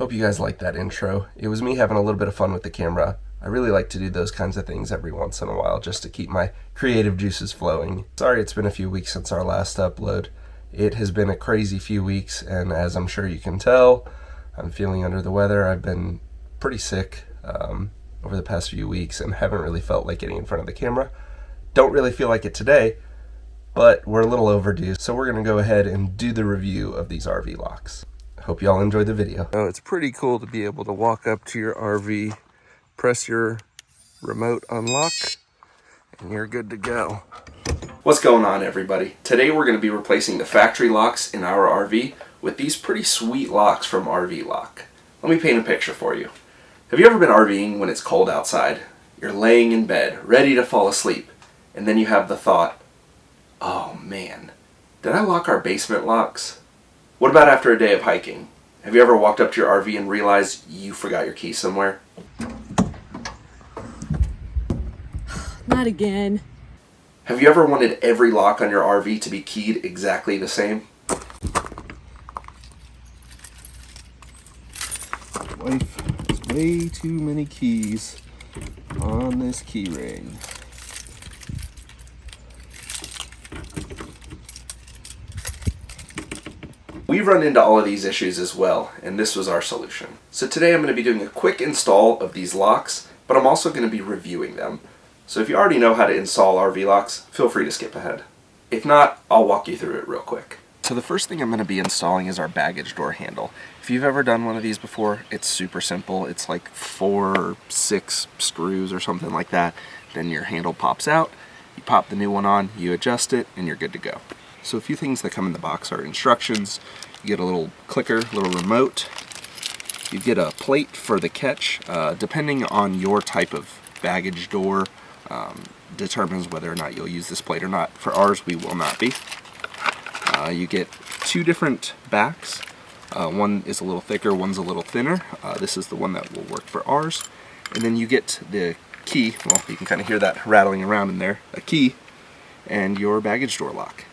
Hope you guys liked that intro. It was me having a little bit of fun with the camera. I really like to do those kinds of things every once in a while just to keep my creative juices flowing. Sorry it's been a few weeks since our last upload. It has been a crazy few weeks, and as I'm sure you can tell, I'm feeling under the weather. I've been pretty sick over the past few weeks and haven't really felt like getting in front of the camera. Don't really feel like it today, but we're a little overdue, so we're going to go ahead and do the review of these RV locks. Hope y'all enjoyed the video. Oh, it's pretty cool to be able to walk up to your RV, press your remote unlock, and you're good to go. What's going on, everybody? Today we're going to be replacing the factory locks in our RV with these pretty sweet locks from RVLock. Let me paint a picture for you. Have you ever been RVing when it's cold outside? You're laying in bed, ready to fall asleep, and then you have the thought, oh man, did I lock our basement locks? What about after a day of hiking? Have you ever walked up to your RV and realized you forgot your key somewhere? Not again. Have you ever wanted every lock on your RV to be keyed exactly the same? Wife has way too many keys on this key ring. We've run into all of these issues as well, and this was our solution. So today I'm going to be doing a quick install of these locks, but I'm also going to be reviewing them. So if you already know how to install RV locks, feel free to skip ahead. If not, I'll walk you through it real quick. So the first thing I'm going to be installing is our baggage door handle. If you've ever done one of these before, it's super simple. It's like 4 or 6 screws or something like that. Then your handle pops out, you pop the new one on, you adjust it, and you're good to go. So a few things that come in the box are instructions. You get a little clicker, little remote. You get a plate for the catch. Depending on your type of baggage door, determines whether or not you'll use this plate or not. For ours, we will not be. You get 2 different backs. One is a little thicker, one's a little thinner. This is the one that will work for ours. And then you get the key, well, you can kind of hear that rattling around in there, a key, and your baggage door lock.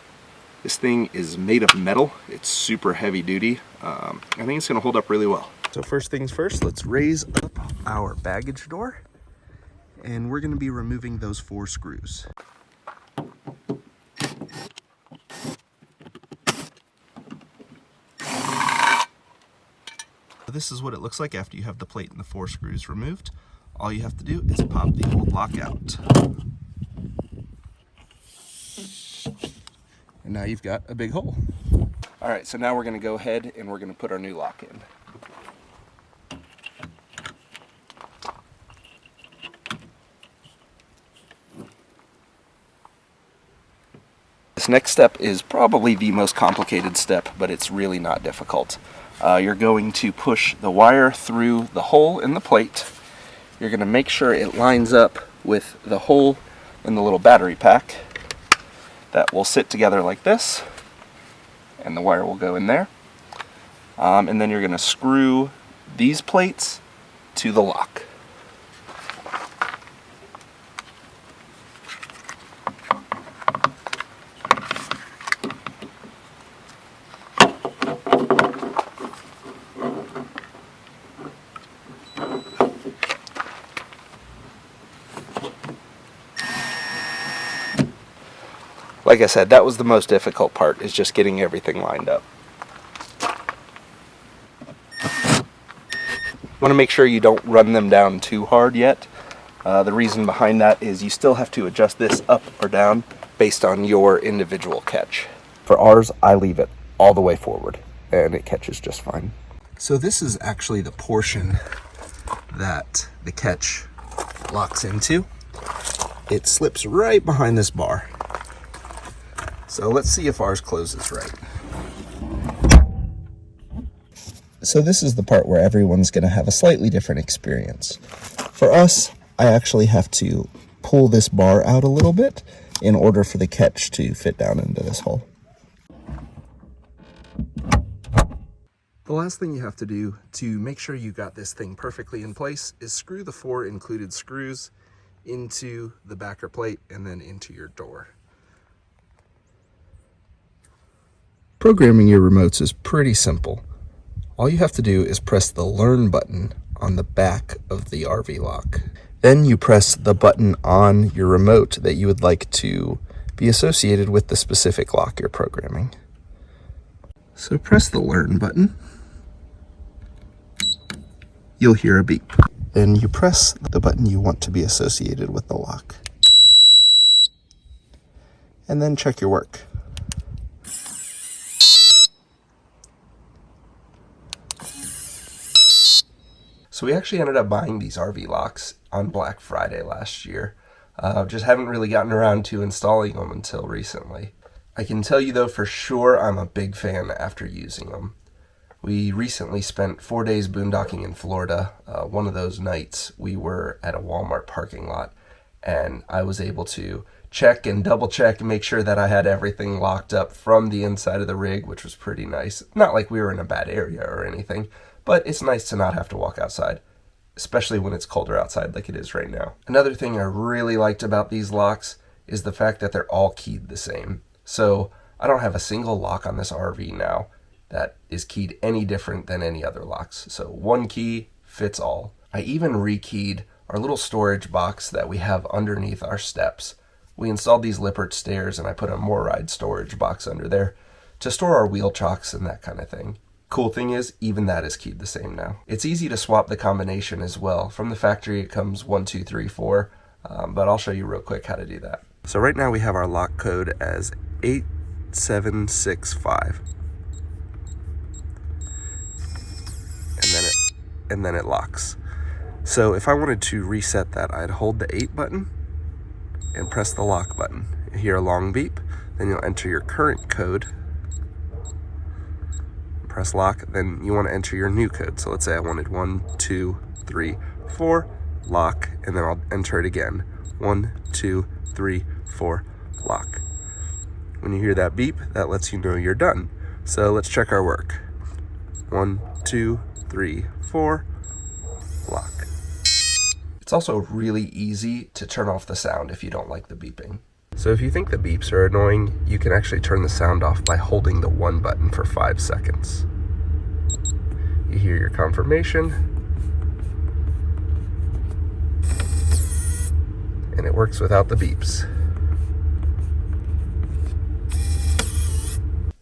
This thing is made of metal. It's super heavy duty. I think it's going to hold up really well. So first things first, let's raise up our baggage door. And we're going to be removing those 4 screws. This is what it looks like after you have the plate and the 4 screws removed. All you have to do is pop the old lock out. And now you've got a big hole. All right, so now we're going to go ahead and we're going to put our new lock in. This next step is probably the most complicated step, but it's really not difficult. You're going to push the wire through the hole in the plate. You're going to make sure it lines up with the hole in the little battery pack. That will sit together like this, and the wire will go in there. And then you're going to screw these plates to the lock. Like I said, that was the most difficult part, is just getting everything lined up. You want to make sure you don't run them down too hard yet. The reason behind that is you still have to adjust this up or down based on your individual catch. For ours, I leave it all the way forward, and it catches just fine. So this is actually the portion that the catch locks into. It slips right behind this bar. So let's see if ours closes right. So this is the part where everyone's going to have a slightly different experience. For us, I actually have to pull this bar out a little bit in order for the catch to fit down into this hole. The last thing you have to do to make sure you got this thing perfectly in place is screw the 4 included screws into the backer plate and then into your door. Programming your remotes is pretty simple. All you have to do is press the Learn button on the back of the RVLock. Then you press the button on your remote that you would like to be associated with the specific lock you're programming. So press the Learn button. You'll hear a beep. Then you press the button you want to be associated with the lock. And then check your work. So we actually ended up buying these RV locks on Black Friday last year. Just haven't really gotten around to installing them until recently. I can tell you though for sure I'm a big fan after using them. We recently spent 4 days boondocking in Florida. One of those nights we were at a Walmart parking lot and I was able to check and double check and make sure that I had everything locked up from the inside of the rig, which was pretty nice. Not like we were in a bad area or anything, but it's nice to not have to walk outside, especially when it's colder outside like it is right now. Another thing I really liked about these locks is the fact that they're all keyed the same. So I don't have a single lock on this RV now that is keyed any different than any other locks. So one key fits all. I even rekeyed our little storage box that we have underneath our steps. We installed these Lippert stairs and I put a MORryde storage box under there to store our wheel chocks and that kind of thing. Cool thing is, even that is keyed the same now. It's easy to swap the combination as well. From the factory it comes 1, 2, 3, 4, but I'll show you real quick how to do that. So right now we have our lock code as 8765. And then it locks. So if I wanted to reset that, I'd hold the 8 button and press the lock button. You hear a long beep, then you'll enter your current code, press lock, then you want to enter your new code. So let's say I wanted 1, 2, 3, 4, lock, and then I'll enter it again. 1, 2, 3, 4, lock. When you hear that beep, that lets you know you're done. So let's check our work. 1, 2, 3, 4, lock. It's also really easy to turn off the sound if you don't like the beeping. So if you think the beeps are annoying, you can actually turn the sound off by holding the 1 button for 5 seconds. You hear your confirmation, and it works without the beeps.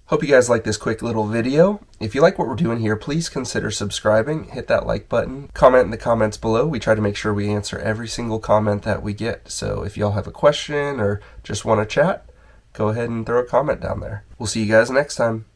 Hope you guys like this quick little video. If you like what we're doing here, please consider subscribing, hit that like button, comment in the comments below. We try to make sure we answer every single comment that we get. So if y'all have a question or just want to chat, go ahead and throw a comment down there. We'll see you guys next time.